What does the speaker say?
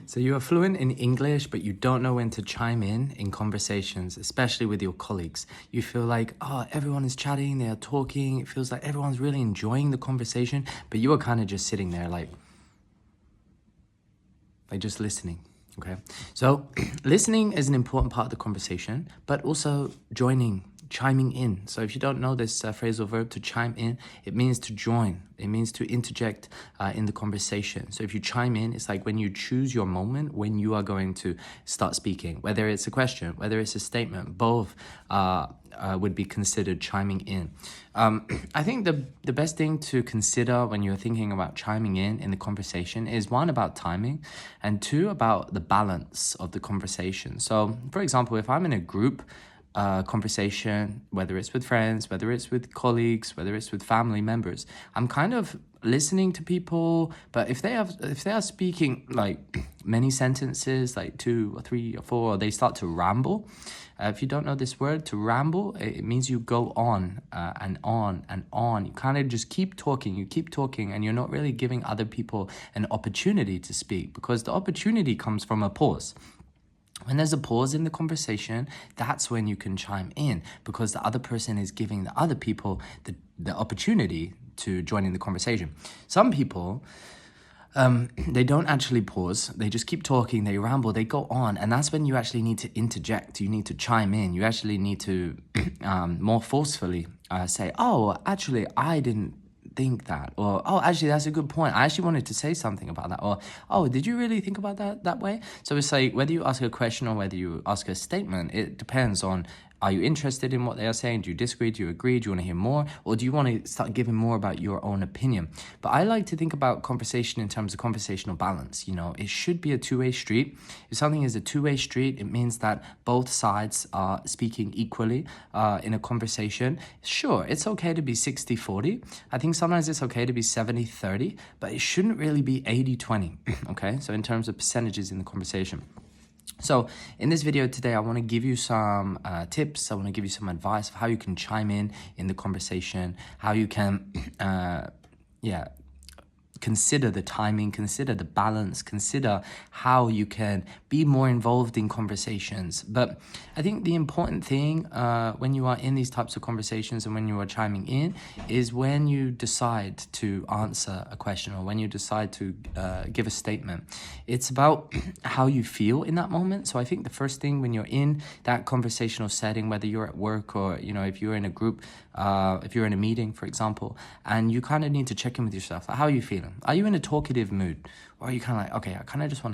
So you are fluent in English, but you don't know when to chime in conversations, especially with your colleagues. You feel like, oh, everyone is chatting, they are talking. It feels like everyone's really enjoying the conversation, but you are kind of just sitting there like just listening. Okay. So listening is an important part of the conversation, but also chiming in. So if you don't know this phrasal verb to chime in, it means to join. It means to interject in the conversation. So if you chime in, it's like when you choose your moment when you are going to start speaking, whether it's a question, whether it's a statement, both would be considered chiming in. I think the best thing to consider when you're thinking about chiming in the conversation is one, about timing, and two, about the balance of the conversation. So for example, if I'm in a group conversation, whether it's with friends, whether it's with colleagues, whether it's with family members, I'm kind of listening to people. But if they are speaking like many sentences, like 2 or 3 or 4, or they start to ramble. If you don't know this word, to ramble, it means you go on and on and on. You kind of just keep talking, and you're not really giving other people an opportunity to speak, because the opportunity comes from a pause. When there's a pause in the conversation, that's when you can chime in, because the other person is giving the other people the opportunity to join in the conversation. Some people, they don't actually pause. They just keep talking, they ramble, they go on. And that's when you actually need to interject. You need to chime in. You actually need to more forcefully say, oh, actually, I didn't think that, or oh, actually that's a good point, I actually wanted to say something about that, or oh, did you really think about that way? So it's like whether you ask a question or whether you ask a statement, it depends on, are you interested in what they are saying? Do you disagree? Do you agree? Do you want to hear more? Or do you want to start giving more about your own opinion? But I like to think about conversation in terms of conversational balance. You know, it should be a two-way street. If something is a two-way street, it means that both sides are speaking equally in a conversation. Sure, it's okay to be 60-40. I think sometimes it's okay to be 70-30, but it shouldn't really be 80-20, okay? So in terms of percentages in the conversation. So in this video today, I want to give you some tips. I want to give you some advice of how you can chime in the conversation, how you can, consider the timing, consider the balance, consider how you can be more involved in conversations. But I think the important thing when you are in these types of conversations and when you are chiming in is when you decide to answer a question or when you decide to give a statement. It's about how you feel in that moment. So I think the first thing when you're in that conversational setting, whether you're at work or, you know, if you're in a group, if you're in a meeting, for example, and you kind of need to check in with yourself. How are you feeling? Are you in a talkative mood? Or are you kind of like, okay, I kind of just want